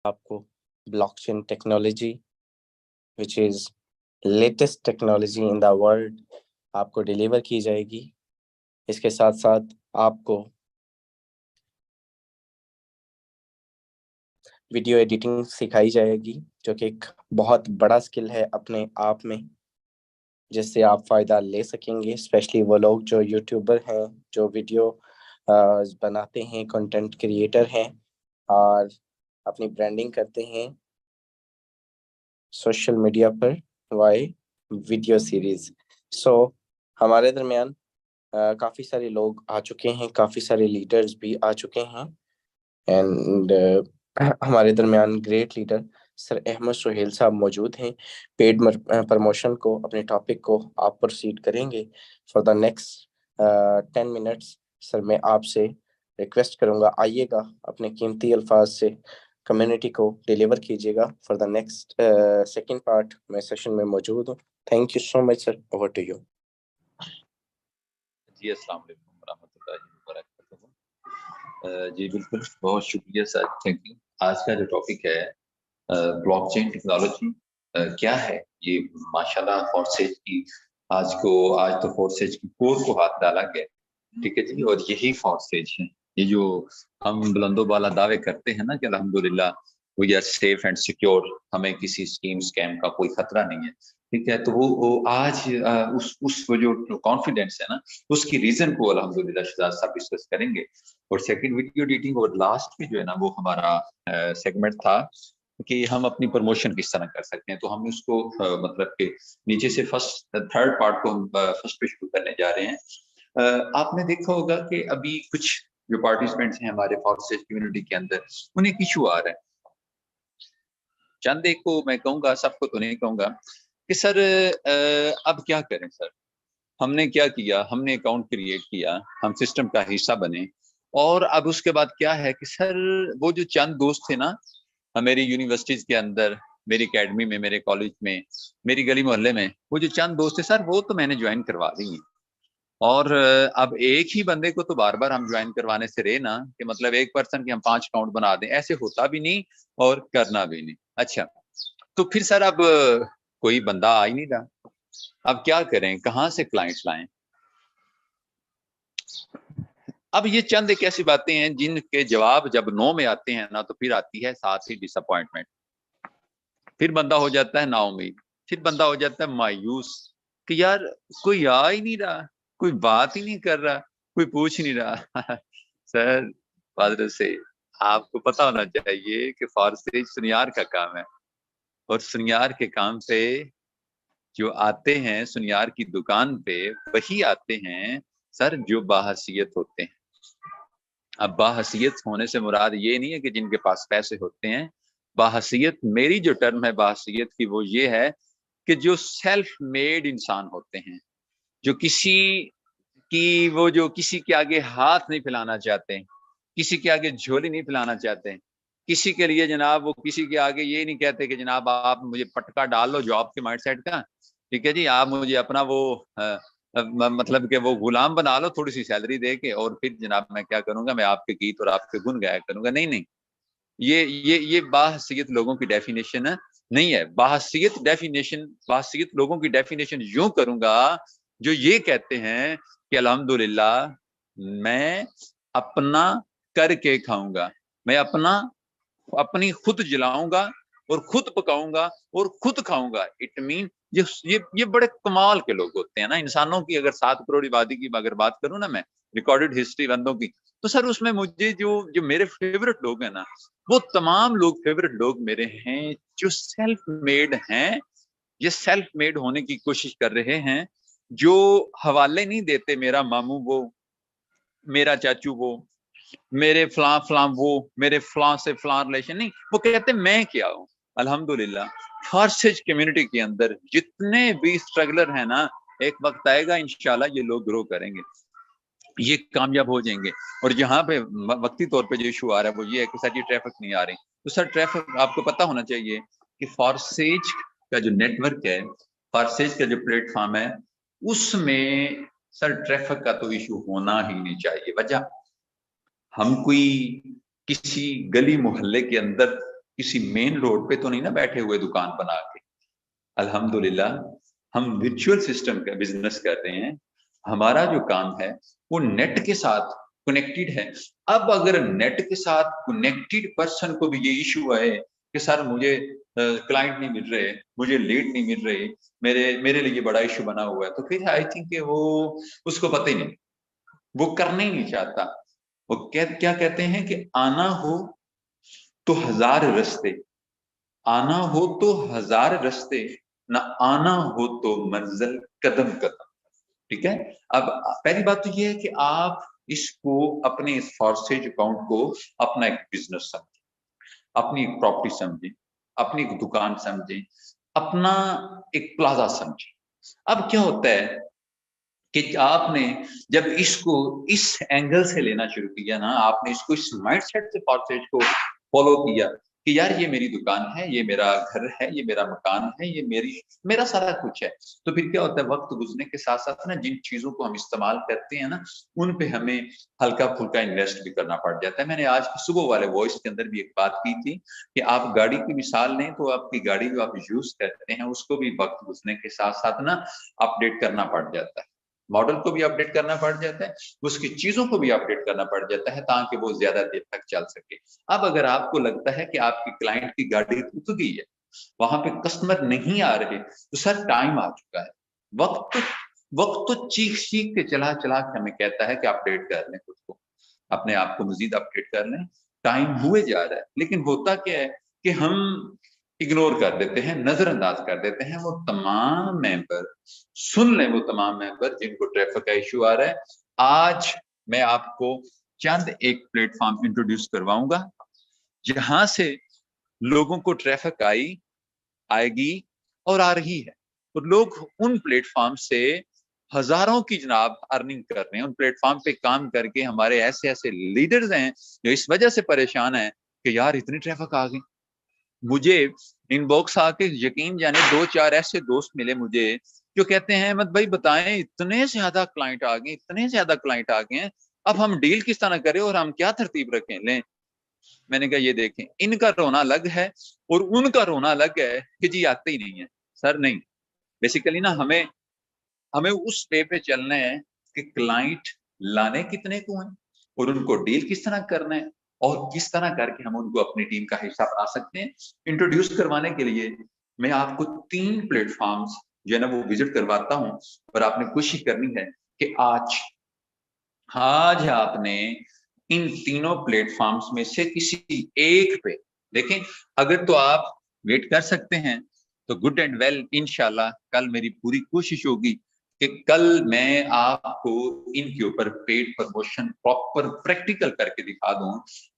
आपको blockchain technology which is latest technology in the world आपको deliver की जाएगी। इसके साथ साथ आपको वीडियो एडिटिंग सिखाई जाएगी, जो कि एक बहुत बड़ा स्किल है अपने आप में, जिससे आप फ़ायदा ले सकेंगे। स्पेशली वो लोग जो यूट्यूबर हैं, जो वीडियो बनाते हैं, कंटेंट क्रिएटर हैं और अपनी ब्रांडिंग करते हैं सोशल मीडिया पर वाई वीडियो सीरीज। सो हमारे दरमियान काफ़ी सारे लोग आ चुके हैं, काफ़ी सारे लीडर्स भी आ चुके हैं एंड हमारे दरमियान great leader sir Ahmad Suhail साहब मौजूद हैं। पेड प्रमोशन को, अपने टॉपिक को आप प्रोसीड करेंगे for the next 10 minutes. Sir मैं आपसे रिक्वेस्ट करूंगा, आइएगा अपने कीमती अल्फाज से कम्युनिटी को डिलीवर कीजिएगा। For the next second part मैं सेशन में मौजूद हूँ। Thank you so much sir, over to you. जी अस्सलाम वालेकुम रहमतुल्लाहि व बरकातहू। जी बिल्कुल, बहुत शुक्रिया सर, थैंक यू। आज का जो टॉपिक है ब्लॉकचेन टेक्नोलॉजी क्या है, ये माशाल्लाह फोर्सेज की आज तो फोर्सेज की कोर को हाथ डाला गया, ठीक है जी। और यही फोर्सेज है, ये जो हम बुलंदो बाला दावे करते हैं ना कि अल्हम्दुलिल्लाह we are safe and secure, हमें किसी स्कीम स्कैम का कोई खतरा नहीं है, ठीक है। तो वो आज उस वो जो कॉन्फिडेंस है ना, उसकी रीजन को अल्हम्दुलिल्लाह शहजाद साहब डिस्कस करेंगे। और सेकंड वीडियो एडिटिंग और लास्ट में जो है ना वो हमारा सेगमेंट था कि हम अपनी प्रमोशन किस तरह कर सकते हैं। तो हम उसको मतलब के नीचे से थर्ड पार्ट को हम फर्स्ट पे शुरू करने जा रहे हैं। आपने देखा होगा कि अभी कुछ जो पार्टिसिपेंट्स हैं हमारे फोर्सेज कम्युनिटी के अंदर, उन्हें एक इशू आ रहा है। चंद एक को मैं कहूंगा, सबको तो नहीं कहूंगा कि सर अब क्या करें सर, हमने क्या किया, हमने अकाउंट क्रिएट किया, हम सिस्टम का हिस्सा बने, और अब उसके बाद क्या है कि सर वो जो चंद दोस्त थे ना मेरी यूनिवर्सिटीज के अंदर, मेरी एकेडमी में, मेरे कॉलेज में, मेरी गली मोहल्ले में, वो जो चंद दोस्त थे सर, वो तो मैंने ज्वाइन करवा दी है। और अब एक ही बंदे को तो बार बार हम ज्वाइन करवाने से रहे ना कि मतलब एक पर्सन की हम 5 अकाउंट बना दें, ऐसे होता भी नहीं और करना भी नहीं। अच्छा, तो फिर सर अब कोई बंदा आ ही नहीं रहा, अब क्या करें, कहाँ से क्लाइंट्स लाएं। अब ये चंद एक ऐसी बातें हैं जिनके जवाब जब नो में आते हैं ना, तो फिर आती है साथ ही डिसअपॉइंटमेंट, फिर बंदा हो जाता है नाउमीद, फिर बंदा हो जाता है मायूस कि यार कोई आ ही नहीं रहा, कोई बात ही नहीं कर रहा, कोई पूछ नहीं रहा। सर फादर से आपको पता होना चाहिए कि फारसी सुनियार का काम है, और सुनियार के काम पे जो आते हैं, सुनियार की दुकान पे वही आते हैं सर जो बाहसियत होते हैं। अब बाहसियत होने से मुराद ये नहीं है कि जिनके पास पैसे होते हैं। बाहसियत, मेरी जो टर्म है बाहसियत की, वो ये है कि जो सेल्फ मेड इंसान होते हैं, जो किसी के आगे हाथ नहीं फैलाना चाहते, किसी के आगे झोली नहीं फैलाना चाहते, किसी के लिए जनाब वो किसी के आगे ये नहीं कहते कि जनाब आप मुझे पटका डाल लो जॉब के माइंडसेट का, ठीक है जी, आप मुझे अपना वो मतलब कि वो गुलाम बना लो थोड़ी सी सैलरी दे के, और फिर जनाब मैं क्या करूंगा, मैं आपके गीत और आपके गुन गाया करूंगा। नहीं नहीं, ये बाहसियत लोगों की डेफिनेशन है नहीं है। बाहसियत लोगों की डेफिनेशन यूं करूंगा जो ये कहते हैं कि अल्हम्दुलिल्लाह मैं अपना करके खाऊंगा, मैं अपनी खुद जलाऊंगा और खुद पकाऊंगा और खुद खाऊंगा। इट मीन ये बड़े कमाल के लोग होते हैं ना इंसानों की। अगर 7 करोड़ आबादी की अगर बात करूं ना मैं, रिकॉर्डेड हिस्ट्री बंदों की, तो सर उसमें मुझे जो मेरे फेवरेट लोग हैं ना, वो तमाम लोग फेवरेट लोग मेरे हैं जो सेल्फ मेड हैं। ये सेल्फ मेड होने की कोशिश कर रहे हैं, जो हवाले नहीं देते मेरा मामू वो, मेरा चाचू वो, मेरे फलां फलां वो, मेरे फलां से फलां रिलेशन नहीं, वो कहते मैं क्या हूँ। अल्हम्दुलिल्लाह फारसेज कम्युनिटी के अंदर जितने भी स्ट्रगलर हैं ना, एक वक्त आएगा इंशाल्लाह ये लोग ग्रो करेंगे, ये कामयाब हो जाएंगे। और यहाँ पे वक्ती तौर पे जो इशू आ रहा है वो ये है कि सर ये ट्रैफिक नहीं आ रही। तो सर ट्रैफिक आपको पता होना चाहिए कि फारसेज का जो नेटवर्क है, फारसेज का जो प्लेटफॉर्म है, उसमें सर ट्रैफिक का तो इशू होना ही नहीं चाहिए। वजह, हम कोई किसी गली मोहल्ले के अंदर किसी मेन रोड पे तो नहीं ना बैठे हुए दुकान बना के। अल्हम्दुलिल्लाह हम वर्चुअल सिस्टम का बिजनेस कर रहे हैं। हमारा जो काम है वो नेट के साथ कनेक्टेड है। अब अगर नेट के साथ कनेक्टेड पर्सन को भी ये इशू है कि सर मुझे क्लाइंट नहीं मिल रहे, मुझे लीड नहीं मिल रही, मेरे मेरे लिए बड़ा इशू बना हुआ है, तो फिर आई थिंक कि वो उसको पता ही नहीं, वो करना ही नहीं चाहता। वो क्या कहते हैं कि आना हो तो हजार रास्ते, आना हो तो हजार रास्ते, ना आना हो तो मंजिल कदम कदम। ठीक है। अब पहली बात तो ये है कि आप इसको अपने इस फॉरसेज अकाउंट को अपना एक बिजनेस समझें, अपनी एक प्रॉपर्टी समझें, अपनी एक दुकान समझें, अपना एक प्लाजा समझें। अब क्या होता है कि आपने जब इसको इस एंगल से लेना शुरू किया ना, आपने इसको इस माइंडसेट से फॉरसेज को फॉलो किया कि यार ये मेरी दुकान है, ये मेरा घर है, ये मेरा मकान है, ये मेरा सारा कुछ है, तो फिर क्या होता है वक्त गुजरने के साथ साथ ना जिन चीजों को हम इस्तेमाल करते हैं ना, उन पे हमें हल्का फुल्का इन्वेस्ट भी करना पड़ जाता है। मैंने आज सुबह वाले वॉइस के अंदर भी एक बात की थी कि आप गाड़ी की मिसाल लें तो आपकी गाड़ी जो आप यूज करते हैं उसको भी वक्त गुजरने के साथ साथ ना अपडेट करना पड़ जाता है, मॉडल को भी अपडेट करना पड़ जाता है, उसकी चीजों को भी अपडेट करना पड़ जाता है ताकि वो ज्यादा देर तक चल सके। अब अगर आपको लगता है कि आपकी क्लाइंट की गाड़ी रुक गई है, वहां पे कस्टमर नहीं आ रहे, तो सर टाइम आ चुका है। वक्त वक्त तो चीख चीख के चला चला के हमें कहता है कि अपडेट कर लें खुद को, अपने आप को मजीद अपडेट कर लें। टाइम हुए जा रहा है, लेकिन होता क्या है कि हम इग्नोर कर देते हैं, नजरअंदाज कर देते हैं वो तमाम मेंबर, सुन लें वो तमाम मेंबर जिनको ट्रैफिक का इश्यू आ रहा है। आज मैं आपको चंद एक प्लेटफॉर्म इंट्रोड्यूस करवाऊंगा जहां से लोगों को ट्रैफिक आएगी और आ रही है, और लोग उन प्लेटफॉर्म से हजारों की जनाब अर्निंग कर रहे हैं। उन प्लेटफॉर्म पे काम करके हमारे ऐसे ऐसे लीडर्स हैं जो इस वजह से परेशान हैं कि यार इतनी ट्रैफिक आ गई। मुझे इनबॉक्स आके यकीन जाने 2-4 ऐसे दोस्त मिले मुझे जो कहते हैं अहमद भाई बताएं इतने ज्यादा क्लाइंट आ गए, इतने ज्यादा क्लाइंट आ गए हैं, अब हम डील किस तरह करें और हम क्या तरतीब रखें लें। मैंने कहा ये देखें, इनका रोना अलग है और उनका रोना अलग है कि जी आते ही नहीं है। सर नहीं, बेसिकली ना हमें हमें उस वे पे चलना है कि क्लाइंट लाने कितने को हैं और उनको डील किस तरह करना है और किस तरह करके हम उनको अपनी टीम का हिस्सा बना सकते हैं। इंट्रोड्यूस करवाने के लिए मैं आपको 3 प्लेटफॉर्म्स जो है ना वो विजिट करवाता हूं, और आपने कोशिश करनी है कि आज आज आपने इन तीनों प्लेटफॉर्म्स में से किसी एक पे देखें। अगर तो आप वेट कर सकते हैं तो गुड एंड वेल, इंशाल्लाह कल मेरी पूरी कोशिश होगी कि कल मैं आपको इनके ऊपर पेड प्रमोशन प्रॉपर प्रैक्टिकल करके दिखा दूं।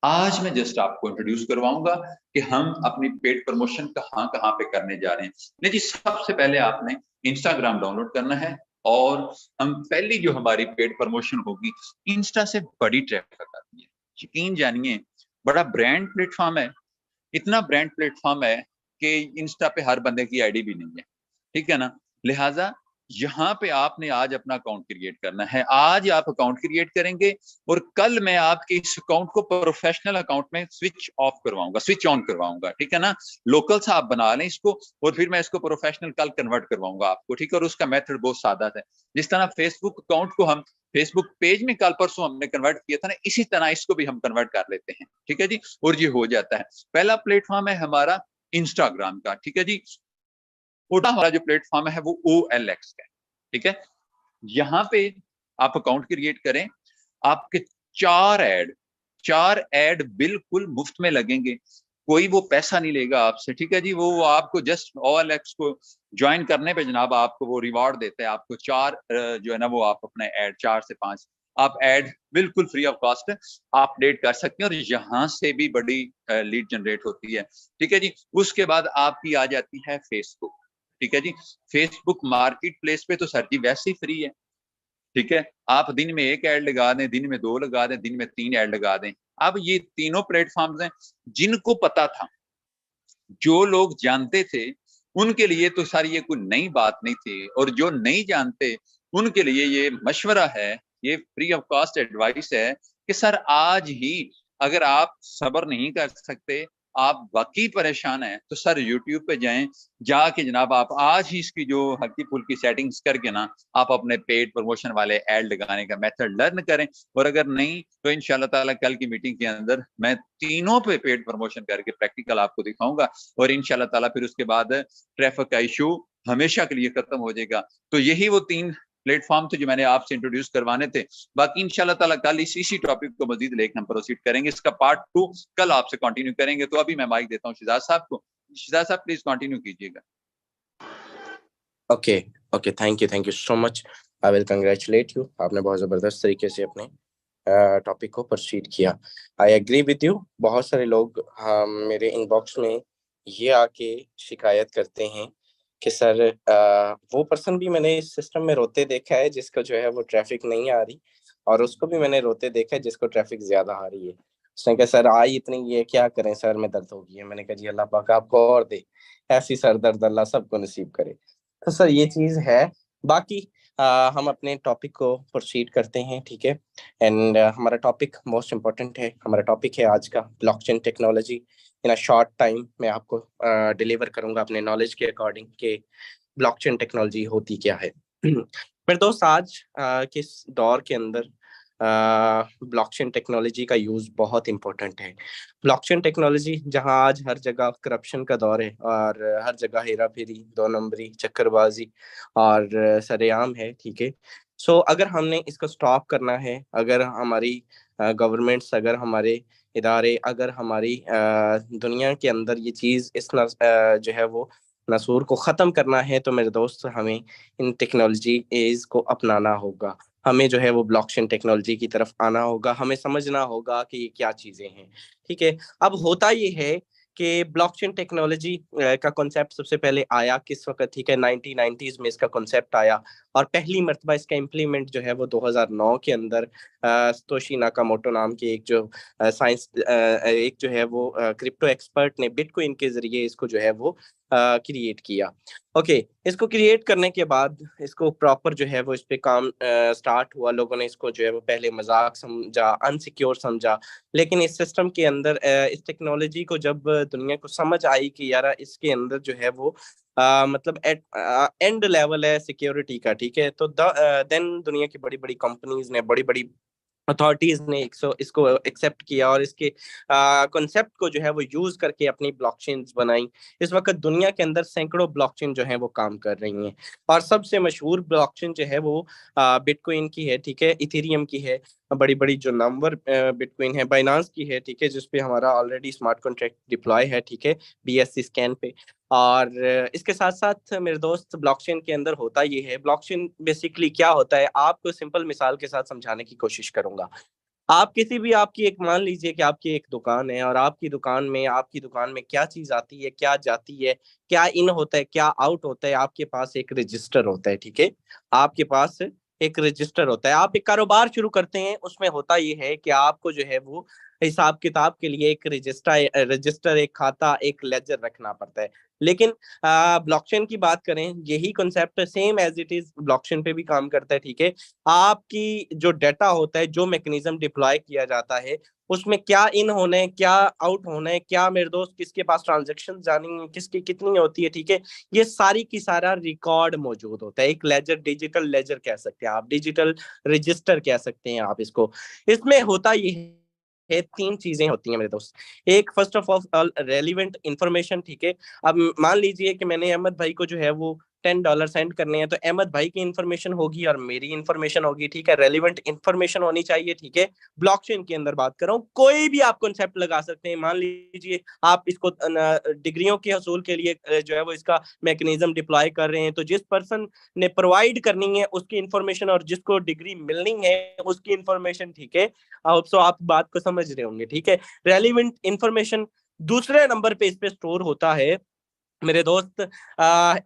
आज मैं जस्ट आपको इंट्रोड्यूस करवाऊंगा कि हम अपनी पेड प्रमोशन कहां कहां पे करने जा रहे हैं। नहीं जी, सबसे पहले आपने इंस्टाग्राम डाउनलोड करना है और हम पहली जो हमारी पेड प्रमोशन होगी, इंस्टा से बड़ी ट्रैफिक आती है, यकीन जानिए बड़ा ब्रांड प्लेटफॉर्म है, इतना ब्रांड प्लेटफॉर्म है कि इंस्टा पे हर बंदे की आईडी भी नहीं है, ठीक है ना। लिहाजा यहाँ पे आपने आज अपना अकाउंट क्रिएट करना है, आज आप अकाउंट क्रिएट करेंगे और कल मैं आपके इस अकाउंट को प्रोफेशनल अकाउंट में स्विच ऑफ करवाऊंगा, स्विच ऑन करवाऊंगा, ठीक है ना। लोकल सा आप बना लें इसको और फिर मैं इसको प्रोफेशनल कल कन्वर्ट करवाऊंगा आपको, ठीक है। और उसका मेथड बहुत सादा है, जिस तरह फेसबुक अकाउंट को हम फेसबुक पेज में कल परसों हमने कन्वर्ट किया था ना, इसी तरह इसको भी हम कन्वर्ट कर लेते हैं, ठीक है जी। और ये हो जाता है। पहला प्लेटफॉर्म है हमारा इंस्टाग्राम का, ठीक है जी। छोटा हमारा जो प्लेटफॉर्म है वो OLX का है, ठीक है। यहाँ पे आप अकाउंट क्रिएट करें, आपके 4 ऐड बिल्कुल मुफ्त में लगेंगे, कोई वो पैसा नहीं लेगा आपसे, ठीक है जी। वो आपको जस्ट OLX को ज्वाइन करने पे जनाब आपको वो रिवॉर्ड देता है, आपको 4 जो है ना वो आप अपने ऐड 4 से 5 आप ऐड बिल्कुल फ्री ऑफ कॉस्ट आप अपडेट कर सकते हैं और यहाँ से भी बड़ी लीड जनरेट होती है, ठीक है जी। उसके बाद आपकी आ जाती है फेसबुक, ठीक है जी। फेसबुक मार्केट प्लेस पे तो सर जी वैसे ही फ्री है, ठीक है। आप दिन में 1 ऐड लगा दें, दिन में 2 लगा दें, दिन में 3 ऐड लगा दें। अब ये तीनों प्लेटफॉर्म्स हैं जिनको पता था, जो लोग जानते थे उनके लिए तो सारी ये कोई नई बात नहीं थी, और जो नहीं जानते उनके लिए ये मशवरा है, ये फ्री ऑफ कॉस्ट एडवाइस है कि सर आज ही अगर आप सब्र नहीं कर सकते, आप वाकई परेशान हैं तो सर यूट्यूब पे जाएं, जाके जनाब आप आज ही इसकी जो हल्की फुल्की सेटिंग्स करके ना आप अपने पेड प्रमोशन वाले ऐड लगाने का मेथड लर्न करें। और अगर नहीं तो इंशाल्लाह ताला कल की मीटिंग के अंदर मैं तीनों पे पेड प्रमोशन करके प्रैक्टिकल आपको दिखाऊंगा और इंशाल्लाह ताला फिर उसके बाद ट्रैफिक का इशू हमेशा के लिए खत्म हो जाएगा। तो यही वो 3 प्लेटफॉर्म थे जो मैंने आपसे इंट्रोड्यूस करवाने थे। बाकी इंशाल्लाह ताला कल इसी टॉपिक को मजीद लेकर हम प्रोसीड करेंगे। इसका पार्ट 2 कल आपसे कंटिन्यू करेंगे। तो अभी मैं माइक देता हूँ शिजाज साहब को। शिजाज साहब प्लीज कंटिन्यू कीजिएगा। Okay okay, thank you so much. I will congratulate you, आपने बहुत जबरदस्त तरीके से अपने टॉपिक को प्रोसीड किया। I agree with you. बहुत सारे लोग मेरे इनबॉक्स में ये आके शिकायत करते हैं कि सर वो पर्सन भी मैंने इस सिस्टम में रोते देखा है जिसको जो है वो ट्रैफिक नहीं आ रही, और उसको भी मैंने रोते देखा है जिसको ट्रैफिक ज्यादा आ रही है। उसने कहा सर आई इतनी ये क्या करें, सर में दर्द हो गई है। मैंने कहा जी अल्लाह पाक आपको और दे, ऐसी सर दर्द अल्लाह सबको नसीब करे। तो सर ये चीज है। बाकी हम अपने टॉपिक को प्रोसीड करते हैं, ठीक है। एंड हमारा टॉपिक मोस्ट इम्पोर्टेंट है। हमारा टॉपिक है आज का blockchain technology. In a short time मैं आपको डिलीवर करूंगा अपने नॉलेज के अकॉर्डिंग कि ब्लॉकचेन टेक्नोलॉजी होती क्या है। मेरे दोस्त आज के इस दौर के अंदर ब्लॉकचेन टेक्नोलॉजी का यूज बहुत इंपॉर्टेंट है। ब्लॉकचेन टेक्नोलॉजी जहां आज हर जगह करप्शन का दौर है और हर जगह हेरा फेरी, दो नंबरी, चक्करबाजी और सरेआम है, ठीक है। सो अगर हमने इसको स्टॉप करना है, अगर हमारी गवर्नमेंट्स, अगर हमारे इदारे, अगर हमारी दुनिया के अंदर ये चीज़ जो है वो नसूर को ख़त्म करना है, तो मेरे दोस्त हमें इन टेक्नोलॉजीज को अपनाना होगा। हमें जो है वो ब्लॉकचेन टेक्नोलॉजी की तरफ आना होगा। हमें समझना होगा कि ये क्या चीज़ें हैं, ठीक है। अब होता ये है कि ब्लॉकचेन टेक्नोलॉजी का कॉन्सेप्ट सबसे पहले आया किस वक्त, ठीक है, 1990s में इसका कॉन्सेप्ट आया। और पहली मर्तबा इसका इम्प्लीमेंट जो है वो 2009 के अंदर सतोशी नाकामोटो नाम के एक जो साइंस एक जो है वो क्रिप्टो एक्सपर्ट ने बिटकॉइन के जरिए इसको जो है वो क्रिएट किया। ओके, इसको क्रिएट करने के बाद इसको प्रॉपर जो है वो इस पे काम स्टार्ट हुआ। लोगों ने इसको जो है वो पहले मजाक समझा, अनसिक्योर समझा, लेकिन इस सिस्टम के अंदर इस टेक्नोलॉजी को जब दुनिया को समझ आई कि यार इसके अंदर जो है वो मतलब एंड लेवल है सिक्योरिटी का, ठीक है, तो देन दुनिया की बड़ी बड़ी कंपनीज ने, बड़ी बड़ी अथॉरिटीज ने इसको एक्सेप्ट किया और इसके कॉन्सेप्ट को जो है वो यूज करके अपनी ब्लॉकचेन्स बनाई। इस वक्त दुनिया के अंदर सैकड़ों ब्लॉकचेन जो है वो काम कर रही हैं, और सबसे मशहूर ब्लॉकचेन जो है वो बिटकॉइन की है, ठीक है, इथेरियम की है। बड़ी बड़ी जो नंबर बिटकॉइन है बाइनांस की है, ठीक है, जिसपे हमारा ऑलरेडी स्मार्ट कॉन्ट्रैक्ट डिप्लॉय है, ठीक है, BSC स्कैन पे। और इसके साथ साथ मेरे दोस्त ब्लॉकचेन के अंदर होता ये है, ब्लॉकचेन बेसिकली क्या होता है आपको सिंपल मिसाल के साथ समझाने की कोशिश करूंगा। आप किसी भी, आपकी एक, मान लीजिए कि आपकी एक दुकान है और आपकी दुकान में क्या चीज आती है, क्या जाती है, क्या इन होता है, क्या आउट होता है, आपके पास एक रजिस्टर होता है, ठीक है। आपके पास एक रजिस्टर होता है। आप एक कारोबार शुरू करते हैं, उसमें होता ये है कि आपको जो है वो हिसाब किताब के लिए एक रजिस्टर, एक खाता, एक लेजर रखना पड़ता है। लेकिन ब्लॉकचेन की बात करें, यही concept same as it is blockchain पे भी काम करता है, ठीक है। आपकी जो डाटा होता है, जो मैकेनिज्म डिप्लॉय किया जाता है, उसमें क्या इन होना है, क्या आउट होना है, क्या मेरे दोस्त किसके पास ट्रांजेक्शन जानी है, किसकी कितनी होती है, ठीक है, ये सारी की सारा रिकॉर्ड मौजूद होता है। एक लेजर, डिजिटल लेजर कह सकते हैं आप, डिजिटल रजिस्टर कह सकते हैं आप इसको। इसमें होता ये है, 3 चीजें होती हैं मेरे दोस्त। एक, first of all relevant information, ठीक है। अब मान लीजिए कि मैंने अहमद भाई को जो है वो $10 सेंड करने हैं, तो अहमद भाई की इंफॉर्मेशन होगी और मेरी इंफॉर्मेशन होगी, ठीक है। रेलिवेंट इंफॉर्मेशन होनी चाहिए, ठीक है। ब्लॉकचेन के अंदर बात कर रहा हूँ, कोई भी आप कॉन्सेप्ट लगा सकते हैं। मान लीजिए आप इसको डिग्रियों के हसूल के लिए जो है वो इसका मैकेनिज्म डिप्लॉय कर रहे हैं, तो जिस पर्सन ने प्रोवाइड करनी है उसकी इंफॉर्मेशन और जिसको डिग्री मिलनी है उसकी इंफॉर्मेशन, ठीक है। सो आप बात को समझ रहे होंगे, ठीक है। Relevant information. दूसरे नंबर पे इस पे स्टोर होता है मेरे दोस्त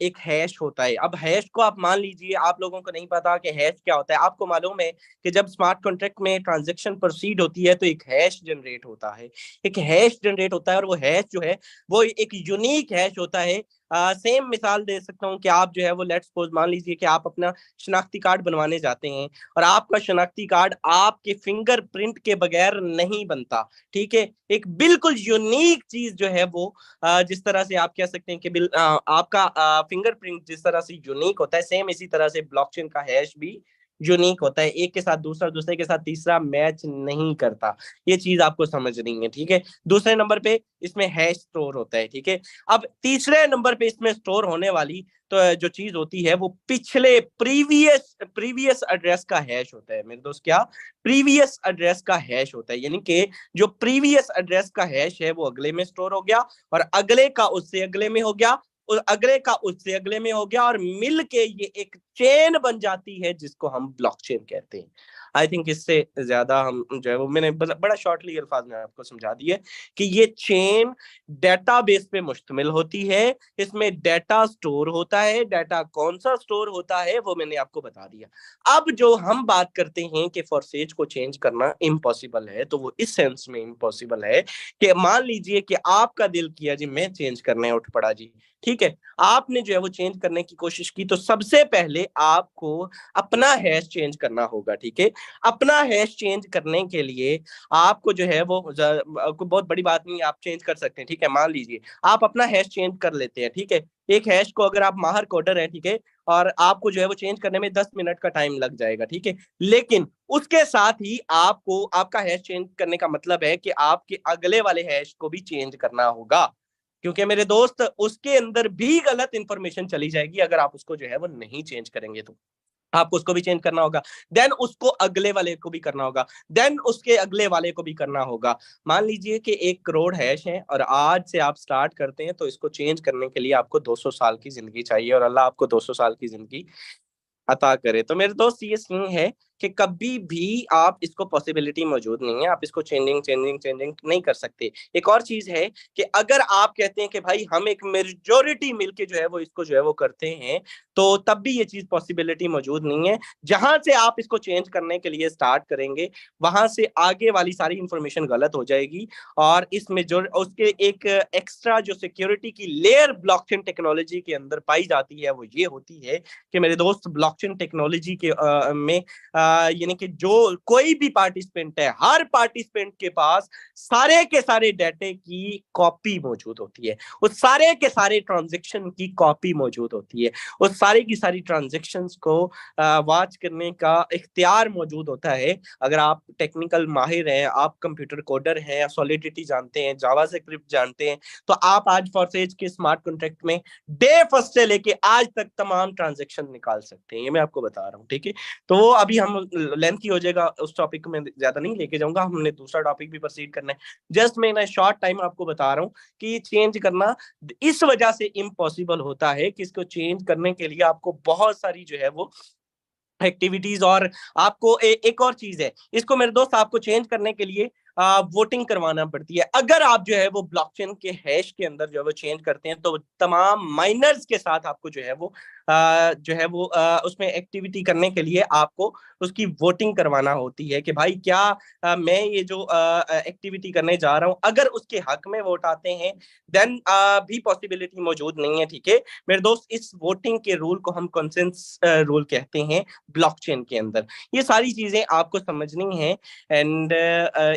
एक हैश होता है। अब हैश को आप मान लीजिए, आप लोगों को नहीं पता कि हैश क्या होता है। आपको मालूम है कि जब स्मार्ट कॉन्ट्रैक्ट में ट्रांजैक्शन प्रोसीड होती है तो एक हैश जनरेट होता है, एक हैश जनरेट होता है, और वो हैश जो है वो एक यूनिक हैश होता है। सेम मिसाल दे सकता हूँ कि आप जो है वो लेट्स सपोज मान लीजिए कि आप अपना शनाख्ती कार्ड बनवाने जाते हैं और आपका शनाख्ती कार्ड आपके फिंगरप्रिंट के बगैर नहीं बनता, ठीक है। एक बिल्कुल यूनिक चीज जो है वो जिस तरह से आप कह सकते हैं कि आपका फिंगरप्रिंट जिस तरह से यूनिक होता है, सेम इसी तरह से ब्लॉकचेन का हैश भी यूनिक होता है। एक के साथ दूसरा, दूसरे के साथ तीसरा मैच नहीं करता। ये चीज आपको समझनी है, ठीक है। दूसरे नंबर पे इसमें हैश स्टोर होता है, ठीक है। अब तीसरे नंबर पे इसमें स्टोर होने वाली तो जो चीज होती है वो पिछले प्रीवियस एड्रेस का हैश होता है मेरे दोस्त। क्या? प्रीवियस एड्रेस का हैश होता है, यानी कि जो प्रीवियस एड्रेस का हैश है वो अगले में स्टोर हो गया, और अगले का उससे अगले में हो गया, और अगले का उससे अगले में हो गया, और मिल के ये एक चेन बन जाती है जिसको हम ब्लॉकचेन कहते हैं। आई थिंक इससे ज्यादा हम जो है वो मैंने बड़ा शॉर्टली अल्फाज में आपको समझा दिया कि ये चेन डेटाबेस पे मुश्तमिल होती है। इसमें डेटा स्टोर होता है, डेटा कौन सा स्टोर होता है वो मैंने आपको बता दिया। अब जो हम बात करते हैं कि फॉरसेज को चेंज करना इम्पॉसिबल है, तो वो इस सेंस में इम्पॉसिबल है कि मान लीजिए कि आपका दिल किया जी मैं चेंज करने उठ पड़ा जी, ठीक है। आपने जो है वो चेंज करने की कोशिश की, तो सबसे पहले आपको अपना हैश चेंज करना होगा, ठीक है। अपना हैश चेंज करने के लिए आपको जो है वो कोई बहुत बड़ी बात नहीं, आप चेंज कर सकते हैं, ठीक है। मान लीजिए आप अपना हैश चेंज कर लेते हैं, ठीक है। एक हैश को अगर आप माहर कोडर है, ठीक है, और आपको जो है वो चेंज करने में 10 मिनट का टाइम लग जाएगा, ठीक है। लेकिन उसके साथ ही आपको आपका हैश चेंज करने का मतलब है कि आपके अगले वाले हैश को भी चेंज करना होगा, क्योंकि मेरे दोस्त उसके अंदर भी गलत इंफॉर्मेशन चली जाएगी अगर आप उसको जो है वो नहीं चेंज करेंगे। तो आपको उसको भी चेंज करना होगा, देन उसको अगले वाले को भी करना होगा, देन उसके अगले वाले को भी करना होगा। मान लीजिए कि 1 करोड़ हैश है और आज से आप स्टार्ट करते हैं, तो इसको चेंज करने के लिए आपको 200 साल की जिंदगी चाहिए, और अल्लाह आपको 200 साल की जिंदगी अता करे। तो मेरे दोस्त ये सीन है कि कभी भी आप इसको पॉसिबिलिटी मौजूद नहीं है, आप इसको चेंजिंग नहीं कर सकते। एक और चीज है कि अगर आप कहते हैं कि भाई हम एक मेजोरिटी मिलके जो है वो इसको जो है वो करते हैं, तो तब भी ये चीज पॉसिबिलिटी मौजूद नहीं है। जहां से आप इसको चेंज करने के लिए स्टार्ट करेंगे, वहां से आगे वाली सारी इंफॉर्मेशन गलत हो जाएगी, और इसमें जो उसके एक एक्स्ट्रा जो सिक्योरिटी की लेयर ब्लॉकचेन टेक्नोलॉजी के अंदर पाई जाती है वो ये होती है कि मेरे दोस्त ब्लॉकचेन टेक्नोलॉजी के में यानी कि जो कोई भी पार्टिसिपेंट है, हर पार्टिसिपेंट के पास सारे के सारे डाटे की कॉपी मौजूद होती है, उस सारे के सारे ट्रांजेक्शन की कॉपी मौजूद होती है, उस सारी की सारी ट्रांजेक्शन्स को वॉच करने का इख्तियार मौजूद होता है। अगर आप टेक्निकल माहिर हैं, आप कंप्यूटर कोडर हैं, सॉलिडिटी जानते हैं, जावास्क्रिप्ट जानते हैं, तो आप आज फॉरसेज के स्मार्ट कॉन्ट्रैक्ट में डे फर्स्ट से लेके आज तक तमाम ट्रांजेक्शन निकाल सकते हैं। ये मैं आपको बता रहा हूँ, ठीक है। तो वो अभी हम लेंथ ही हो जाएगा, उस टॉपिक को मैं ज्यादा नहीं लेके जाऊंगा, हमने दूसरा टॉपिक भी प्रोसीड करना है। जस्ट मैं ना शॉर्ट टाइम आपको बता रहा हूँ कि चेंज करना इस वजह से इम्पॉसिबल होता है कि इसको चेंज करने के लिए आपको बहुत सारी जो है वो एक्टिविटीज, और आपको एक और चीज है, इसको मेरे दोस्त आपको चेंज करने के लिए वोटिंग करवाना पड़ती है। अगर आप जो है वो ब्लॉकचेन के हैश के अंदर जो है वो चेंज करते हैं, तो तमाम माइनर्स के साथ आपको जो है वो उसमें एक्टिविटी करने के लिए आपको उसकी वोटिंग करवाना होती है कि भाई क्या मैं ये जो एक्टिविटी करने जा रहा हूं, अगर उसके हक में वोट आते हैं देन भी पॉसिबिलिटी मौजूद नहीं है, ठीक है मेरे दोस्त। इस वोटिंग के रूल को हम कंसेंस रूल कहते हैं ब्लॉकचेन के अंदर। ये सारी चीजें आपको समझनी है, एंड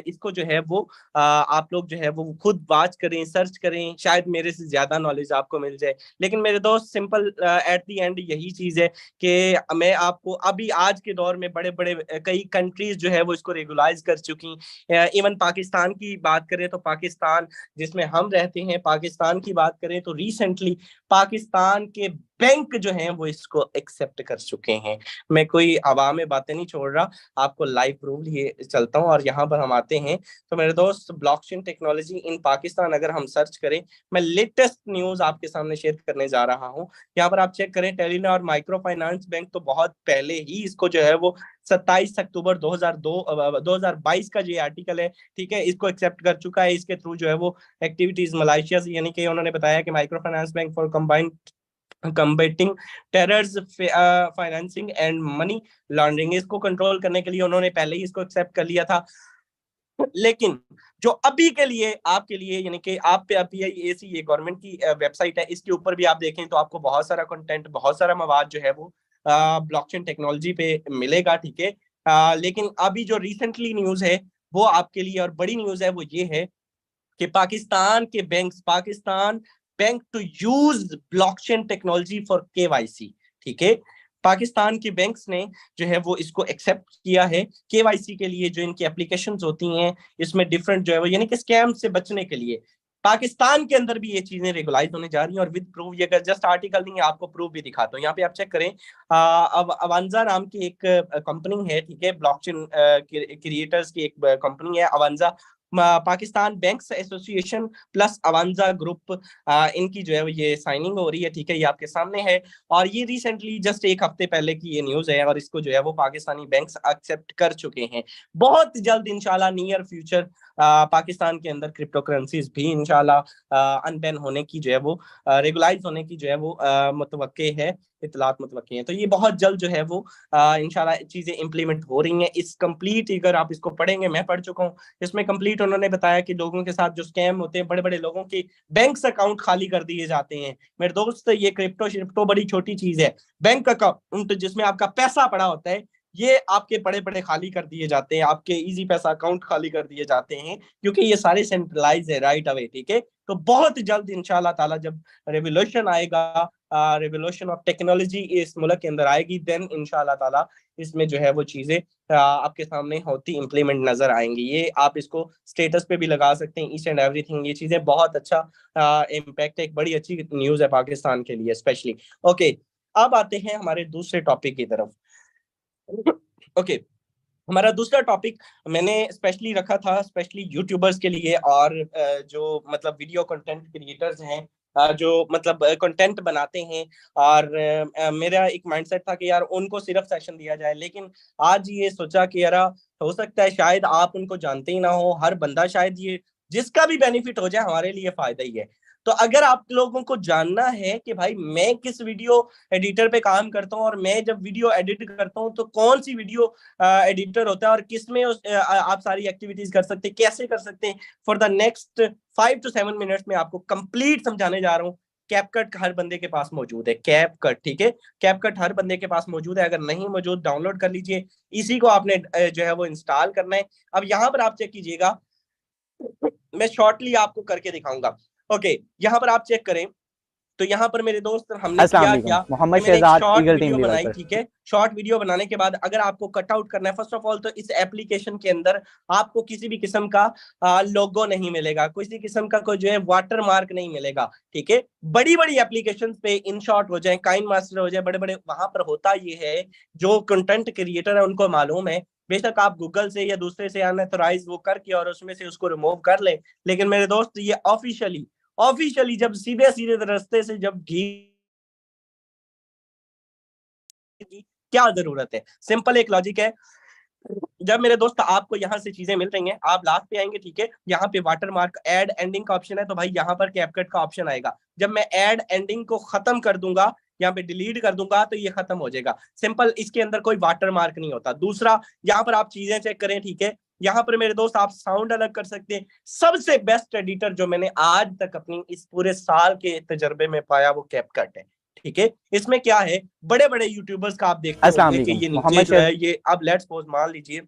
इसको जो है वो आप लोग जो है वो खुद वाच करें, सर्च करें, शायद मेरे से ज्यादा नॉलेज आपको मिल जाए। लेकिन मेरे दोस्त सिंपल एट द एंड यही चीज है कि मैं आपको अभी आज के दौर में बड़े बड़े कई कंट्रीज जो है वो इसको रेगुलाइज कर चुकी। इवन पाकिस्तान की बात करें तो पाकिस्तान जिसमें हम रहते हैं, पाकिस्तान की बात करें तो रिसेंटली पाकिस्तान के बैंक जो हैं वो इसको एक्सेप्ट कर चुके हैं। मैं कोई हवा में बातें नहीं छोड़ रहा, आपको लाइव प्रूफ लिए चलता हूं, और यहाँ पर हम आते हैं। तो मेरे दोस्त ब्लॉकचेन टेक्नोलॉजी इन पाकिस्तान अगर हम सर्च करें, मैं लेटेस्ट न्यूज आपके सामने शेयर करने जा रहा हूँ। यहाँ पर आप चेक करें, टेलीनॉर माइक्रो फाइनेंस बैंक तो बहुत पहले ही इसको जो है वो 27 अक्टूबर 2022 का जो आर्टिकल है, ठीक है, इसको एक्सेप्ट कर चुका है। इसके थ्रू जो है वो एक्टिविटीज मलाइशिया से, यानी कि उन्होंने बताया कि micro finance bank for combined combating terrors financing and money laundering, इसको कंट्रोल करने के लिए उन्होंने पहले ही इसको एक्सेप्ट कर लिया था। लेकिन जो अभी के लिए आपके लिए, यानी कि आप पे अभी ऐसी ये गवर्नमेंट की वेबसाइट है, इसके ऊपर भी आप देखें तो आपको बहुत सारा कंटेंट, बहुत सारा मवाद जो है वो ब्लॉकचेन टेक्नोलॉजी पे मिलेगा, ठीक है। लेकिन अभी जो रिसेंटली न्यूज है वो आपके लिए, और बड़ी न्यूज है, वो ये है कि पाकिस्तान के banks, Pakistan bank to use blockchain technology for KYC, ठीक है। पाकिस्तान के बैंक्स ने जो है वो इसको एक्सेप्ट किया है केवाईसी के लिए। जो इनकी एप्लीकेशंस होती हैं इसमें डिफरेंट जो है वो, यानी कि स्कैम से बचने के लिए पाकिस्तान के अंदर भी ये चीजें रेगुलाइज होने जा रही हैं। और विद प्रूफ, ये जस्ट आर्टिकल नहीं है, आपको प्रूफ भी दिखाता हूँ। यहाँ पे आप चेक करें, अब अवांजा नाम की एक कंपनी है, ठीक है, ब्लॉकचेन क्रिएटर्स की एक कंपनी है Avanza. Pakistan banks association plus Avanza group, इनकी जो है ये साइनिंग हो रही है, ठीक है, ये आपके सामने है। और ये रिसेंटली जस्ट एक हफ्ते पहले की ये न्यूज है, और इसको जो है वो पाकिस्तानी बैंक्स एक्सेप्ट कर चुके हैं। बहुत जल्द इंशाल्लाह नियर फ्यूचर पाकिस्तान के अंदर क्रिप्टो करेंसीज भी इंशाल्लाह अनबैन होने की जो है वो, रेगुलाइज होने की जो है वो मुतवक्के है, इतलात मुतवक्के हैं। तो ये बहुत जल्द जो है वो इंशाल्लाह चीजें इंप्लीमेंट हो रही हैं। इस कंप्लीट, अगर आप इसको पढ़ेंगे, मैं पढ़ चुका हूँ, इसमें कंप्लीट उन्होंने बताया कि लोगों के साथ जो स्कैम होते हैं, बड़े बड़े लोगों के बैंक अकाउंट खाली कर दिए जाते हैं। मेरे दोस्त, ये क्रिप्टो शिप्टो बड़ी छोटी चीज है। बैंक अकाउंट जिसमें आपका पैसा पड़ा होता है, ये आपके बड़े बड़े खाली कर दिए जाते हैं, आपके इजी पैसा अकाउंट खाली कर दिए जाते हैं, क्योंकि ये सारे सेंट्रलाइज है राइट अवे, ठीक है। तो बहुत जल्द इंशाल्लाह ताला जब रेवोल्यूशन आएगा, रेवोल्यूशन ऑफ टेक्नोलॉजी इस मुल्क के अंदर आएगी, देन इंशाल्लाह ताला इसमें जो है वो चीजें आपके सामने होती इम्प्लीमेंट नजर आएंगी। ये आप इसको स्टेटस पे भी लगा सकते हैं, ईच एंड एवरीथिंग। ये चीजें बहुत अच्छा इम्पैक्ट है, एक बड़ी अच्छी न्यूज है पाकिस्तान के लिए स्पेशली। ओके, अब आते हैं हमारे दूसरे टॉपिक की तरफ। ओके, हमारा दूसरा टॉपिक मैंने स्पेशली रखा था स्पेशली यूट्यूबर्स के लिए, और जो मतलब वीडियो कंटेंट क्रिएटर्स हैं, जो मतलब कंटेंट बनाते हैं। और मेरा एक माइंडसेट था कि यार उनको सिर्फ सेशन दिया जाए, लेकिन आज ये सोचा कि यार हो सकता है शायद आप उनको जानते ही ना हो, हर बंदा शायद ये जिसका भी बेनिफिट हो जाए हमारे लिए फायदा ही है। तो अगर आप लोगों को जानना है कि भाई मैं किस वीडियो एडिटर पे काम करता हूँ, और मैं जब वीडियो एडिट करता हूँ तो कौन सी वीडियो एडिटर होता है, और किसमें आप सारी एक्टिविटीज कर सकते हैं, कैसे कर सकते हैं, for the next 5 to 7 minutes में आपको कंप्लीट समझाने जा रहा हूँ। कैपकट हर बंदे के पास मौजूद है, कैपकट, ठीक है। कैपकट हर बंदे के पास मौजूद है, अगर नहीं मौजूद डाउनलोड कर लीजिए। इसी को आपने जो है वो इंस्टॉल करना है। अब यहाँ पर आप चेक कीजिएगा, मैं शॉर्टली आपको करके दिखाऊंगा। ओके, यहाँ पर आप चेक करें तो यहाँ पर मेरे दोस्त हमने अस्सलाम किया वालेकुम, क्या कि मोहम्मद मैंने एक Shahzad, short eagle team video leader बनाई, पर। ठीक है। शॉर्ट वीडियो बनाने के बाद अगर आपको कट आउट करना है, फर्स्ट ऑफ ऑल तो इस एप्लीकेशन के अंदर आपको किसी भी किस्म का लोगो नहीं मिलेगा, किसी किस्म का कोई जो है वाटर मार्क नहीं मिलेगा, ठीक है। बड़ी बड़ी एप्लीकेशन पे इन शॉर्ट हो जाए, काइन मास्टर हो जाए, बड़े बड़े, वहां पर होता ये है, जो कंटेंट क्रिएटर है उनको मालूम है। बेशक आप गूगल से या दूसरे से अनऑथराइज वो करके और उसमें से उसको रिमूव कर ले, लेकिन मेरे दोस्त ये ऑफिशियली ऑफिशियली जब सीधे सीधे रास्ते से जब घी की क्या जरूरत है, सिंपल एक लॉजिक है। जब मेरे दोस्त आपको यहाँ से चीजें मिल रही हैं, आप लास्ट पे आएंगे, ठीक है, यहाँ पे वाटर मार्क एड एंडिंग का ऑप्शन है, तो भाई यहाँ पर कैपकट का ऑप्शन आएगा। जब मैं एड एंडिंग को खत्म कर दूंगा, यहाँ पे डिलीट कर दूंगा, तो ये खत्म हो जाएगा। सिंपल, इसके अंदर कोई वाटर मार्क नहीं होता। दूसरा, यहाँ पर आप चीजें चेक करें, ठीक है, यहाँ पर मेरे दोस्त आप साउंड अलग कर सकते हैं। सबसे बेस्ट एडिटर जो मैंने आज तक अपनी इस पूरे साल के तजर्बे में पाया वो कैपकट है, ठीक है। इसमें क्या है, बड़े बड़े यूट्यूबर्स का आप देखते अस्सलाम होंगे कि वालेकुम, ये नीचे मोहम्मद जो है, ये अब लेट्स सपोज मान लीजिए,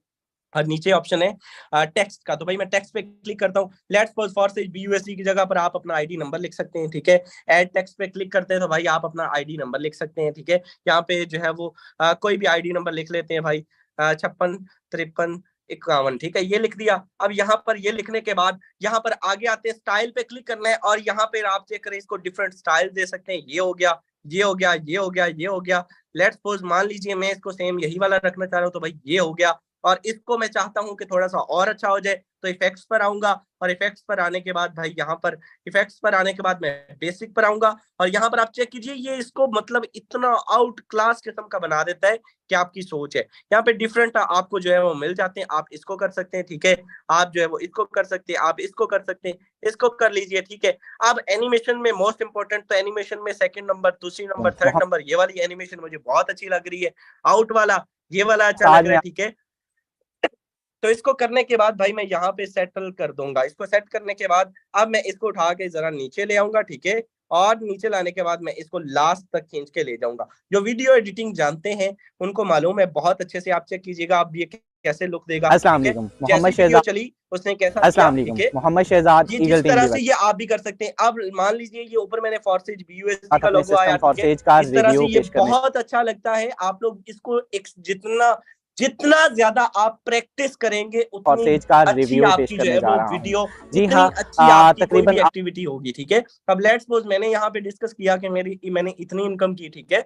और नीचे ऑप्शन है टेक्स्ट का, तो भाई मैं टेक्स्ट पे क्लिक करता हूँ। लेट्स सपोज फॉर से BUSD की जगह पर आप अपना आईडी नंबर लिख सकते हैं, ठीक है। ऐड टेक्स्ट पे क्लिक करते हैं तो भाई आप अपना आईडी नंबर लिख सकते हैं, ठीक है। यहाँ पे जो है वो कोई भी आईडी नंबर लिख लेते हैं भाई, 56 53 51, ठीक है, ये लिख दिया। अब यहाँ पर ये लिखने के बाद यहाँ पर आगे आते हैं, स्टाइल पे क्लिक करना है, और यहाँ पे आप चेक करें, इसको डिफरेंट स्टाइल दे सकते हैं। ये हो गया, ये हो गया, ये हो गया, ये हो गया। लेट्स सपोज मान लीजिए मैं इसको सेम यही वाला रखना चाह रहा हूँ, तो भाई ये हो गया। और इसको मैं चाहता हूं कि थोड़ा सा और अच्छा हो जाए, तो इफेक्ट्स पर आऊंगा, और इफेक्ट्स पर आने के बाद भाई यहाँ पर इफेक्ट्स पर आने के बाद मैं बेसिक पर आऊंगा, और यहाँ पर आप चेक कीजिए, ये इसको मतलब इतना आउट क्लास किस्म का बना देता है कि आपकी सोच है। यहाँ पे डिफरेंट आपको जो है वो मिल जाते हैं, आप इसको कर सकते हैं, ठीक है। आप जो है वो इसको कर सकते हैं, आप इसको कर सकते हैं, इसको कर लीजिए, ठीक है। अब एनिमेशन में मोस्ट इंपॉर्टेंट, तो एनिमेशन में सेकंड नंबर, दूसरी नंबर, थर्ड नंबर, ये वाली एनिमेशन मुझे बहुत अच्छी लग रही है। आउट वाला, ये वाला अच्छा लग रहा है, ठीक है। तो इसको करने के बाद भाई मैं यहाँ पे सेटल कर दूंगा। इसको सेट करने के बाद अब मैं इसको उठा के जरा नीचे ले आऊंगा, ठीक है। और नीचे लाने के बाद मैं इसको लास्ट तक खींच के ले जाऊंगा। जो वीडियो एडिटिंग जानते हैं उनको मालूम है, बहुत अच्छे से आप चेक कीजिएगा अब ये कैसे लुक देगा, अस्सलाम ठीक है। वालेकुम जैसी मोहम्मद वीडियो शहजाद। चली उसने कैसा अस्सलाम किया, वालेकुम ठीक है। मोहम्मद शहजाद ये ईगल जिस टीम तरह से व्यूअर। ये आप भी कर सकते हैं। अब मान लीजिए ये ऊपर मैंने फॉरसेज BUSD का अपने लोगो आया, सिस्टम ठीक है। फॉरसेज का इस तरह से रिव्यू ये पेश करने बहुत अच्छा लगता है। आप लोग इसको एक जितना जितना ज्यादा आप प्रैक्टिस करेंगे उतनी फॉरसेज का अच्छी रिव्यू पेश आपकी जो करने है जा वो रहा हूँ। वीडियो, जी उतनी हाँ, अच्छी आपकी कोई भी तकरीबन एक्टिविटी होगी, ठीक है। अब लेट्स सपोज मैंने यहाँ पे डिस्कस किया कि मैंने इतनी इनकम की, ठीक है।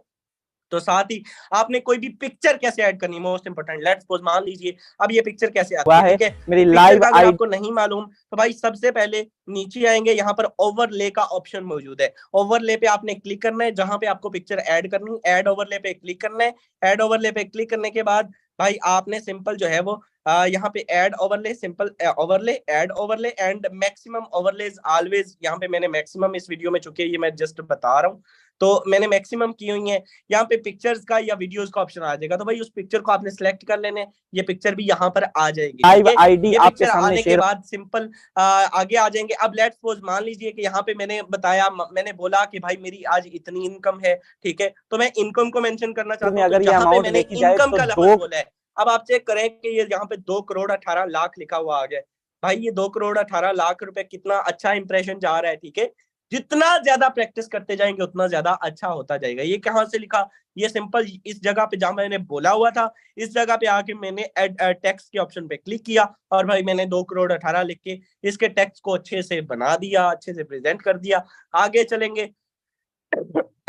तो साथ ही आपने कोई भी पिक्चर कैसे ऐड करनी है, मोस्ट इंपोर्टेंट। लेट्स सपोज मान लीजिए अब ये पिक्चर कैसे आती हुआ है, है ठीक है। मेरी पिक्चर लाइव का अगर आई आपको नहीं मालूम तो भाई सबसे पहले नीचे आएंगे, यहाँ पर ओवरले का ऑप्शन मौजूद है। ओवरले पे आपने क्लिक करना है, जहां पे आपको पिक्चर ऐड करनी है, ऐड ओवरले पे क्लिक करना है। ऐड ओवरले पे क्लिक करने के बाद भाई आपने सिंपल जो है वो यहाँ पे add overlay, simple overlay, add overlay and maximum overlays always. यहाँ पे मैंने मैक्सिमम इस वीडियो में चुके, ये मैं जस्ट बता रहा हूँ, तो मैंने मैक्सिमम की हुई है। यहाँ पे पिक्चर्स का या वीडियोस का ऑप्शन आ जाएगा, तो भाई उस पिक्चर को आपने सिलेक्ट कर लेने, ये पिक्चर भी यहाँ पर आ जाएगी, ठीक लाइव है। आईडी ये आपके पिक्चर सामने आने के शेयर बाद सिंपल आगे आ जाएंगे। अब लेट्स सपोज मान लीजिए कि यहाँ पे मैंने बताया, मैंने बोला कि भाई मेरी आज इतनी इनकम है, ठीक है। तो मैं इनकम को मेंशन करना चाहता में हूँ, तो अगर ये जहां पे अमाउंट मैंने देखी जाए इनकम तो का लफ्ज 2 बोला है, अब आप चेक करें कि ये यहाँ पे 2,18,00,000 लिखा हुआ आ गया। भाई ये 2,18,00,000 रुपए कितना अच्छा इंप्रेशन जा रहा है, ठीक है। जितना ज्यादा प्रैक्टिस करते जाएंगे उतना ज्यादा अच्छा होता जाएगा। ये कहाँ से लिखा, ये सिंपल इस जगह पे जहां मैंने बोला हुआ था, इस जगह पे आके मैंने एड टेक्स्ट के ऑप्शन पे क्लिक किया और भाई मैंने 2,18,00,000 लिख के इसके टेक्स्ट को अच्छे से बना दिया, अच्छे से प्रेजेंट कर दिया। आगे चलेंगे,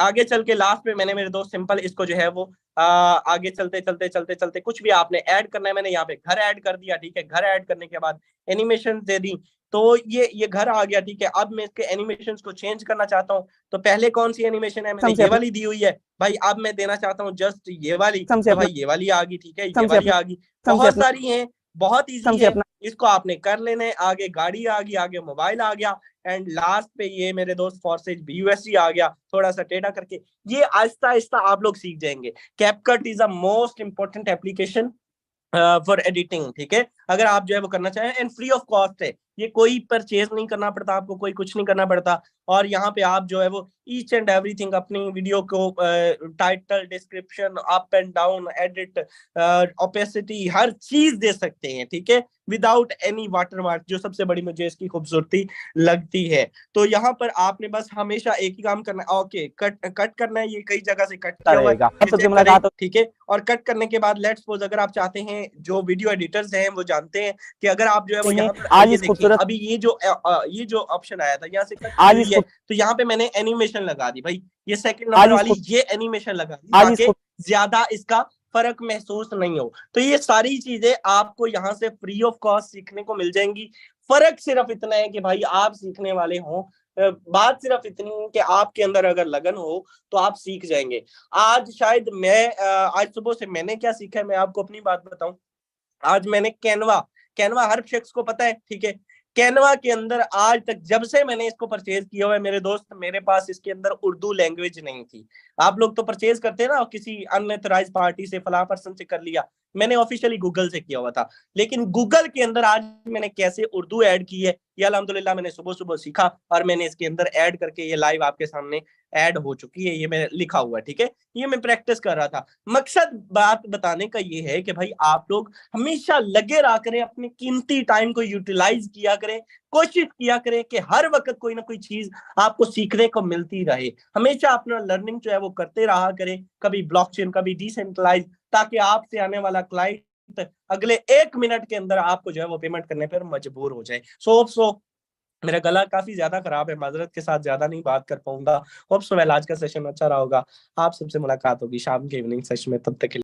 आगे चल के लास्ट में मैंने मेरे दोस्त सिंपल इसको जो है वो आगे चलते चलते चलते चलते कुछ भी आपने ऐड करना है, मैंने यहाँ पे घर ऐड कर दिया, ठीक है। घर ऐड करने के बाद एनिमेशन दे दी, तो ये घर आ गया, ठीक है। अब मैं इसके एनिमेशन को चेंज करना चाहता हूँ, तो पहले कौन सी एनिमेशन है, मैंने ये वाली दी हुई है भाई। अब मैं देना चाहता हूँ जस्ट ये वाली, तो भाई ये वाली आ गई, ठीक है। ये वाली आ गई, बहुत सारी है, बहुत ईजी है। इसको आपने कर लेना है। आगे गाड़ी आ गई, आगे मोबाइल आ गया एंड लास्ट पे ये मेरे दोस्त फॉरसेज BUSD आ गया, थोड़ा सा टेढ़ा करके। ये आहिस्ता आहिस्ता आप लोग सीख जाएंगे। CapCut is a most important application for editing, ठीक है। अगर आप जो है वो करना चाहें, एंड फ्री ऑफ कॉस्ट है, ये कोई परचेज नहीं करना पड़ता आपको, कोई कुछ नहीं करना पड़ता। और यहाँ पे आप जो है वो ईच एंड एवरीथिंग अपनी वीडियो को title, description, up and down, edit, opacity, हर चीज दे सकते हैं, ठीक है, विदाउट एनी वाटरमार्क, जो सबसे बड़ी मुझे इसकी खूबसूरती लगती है। तो यहाँ पर आपने बस हमेशा एक ही काम करना है, ओके कट करना है, ये कई जगह से कट किया हुआ है, ठीक है। और कट करने के बाद लेट्स सपोज अगर आप चाहते हैं, जो वीडियो एडिटर्स हैं वो जानते हैं कि अगर आप जो है वो यहाँ पर ये देखिए, अभी ये जो ऑप्शन आया था यहाँ से कट हुई है, तो यहाँ पे मैंने एनिमेशन लगा दी भाई, ये सेकंड नंबर वाली ये एनिमेशन लगा दी ताकि ज्यादा इसका फर्क महसूस नहीं हो। तो ये सारी चीजें आपको यहाँ से फ्री ऑफ कॉस्ट सीखने को मिल जाएंगी। फर्क सिर्फ इतना है कि भाई आप सीखने वाले हो, बात सिर्फ इतनी है कि आपके अंदर अगर लगन हो तो आप सीख जाएंगे। आज शायद मैं आज सुबह से मैंने क्या सीखा है, मैं आपको अपनी बात बताऊं। आज मैंने कैनवा हर शख्स को पता है, ठीक है। कैनवा के अंदर आज तक जब से मैंने इसको परचेज किया हुआ है मेरे दोस्त, मेरे पास इसके अंदर उर्दू लैंग्वेज नहीं थी। आप लोग तो परचेज करते हैं ना किसी अनऑथराइज्ड पार्टी से, फला पर्सन से कर लिया, मैंने ऑफिशियली गूगल से किया हुआ था। लेकिन गूगल के अंदर आज मैंने कैसे उर्दू ऐड की है, ये अल्हम्दुलिल्लाह मैंने सुबह सुबह सीखा और मैंने इसके अंदर ऐड करके ये लाइव आपके सामने ऐड हो चुकी है, ये मैंने लिखा हुआ है, ठीक है। ये मैं प्रैक्टिस कर रहा था। मकसद बात बताने का ये है कि भाई आप लोग हमेशा लगे रहा करें, अपने कीमती टाइम को यूटिलाइज किया करें, कोशिश किया करें कि हर वक्त कोई ना कोई चीज आपको सीखने को मिलती रहे। हमेशा अपना लर्निंग जो है वो करते रहा करें, कभी ब्लॉकचेन, कभी डिसेंट्रलाइज, ताकि आपसे आने वाला क्लाइंट अगले 1 मिनट के अंदर आपको जो है वो पेमेंट करने पर मजबूर हो जाए। सो मेरा गला काफी ज्यादा खराब है, माजरत के साथ ज्यादा नहीं बात कर पाऊंगा। होप सो वेल आज का सेशन अच्छा रहा होगा। आप सबसे मुलाकात होगी शाम के इवनिंग सेशन में, तब तक के लिए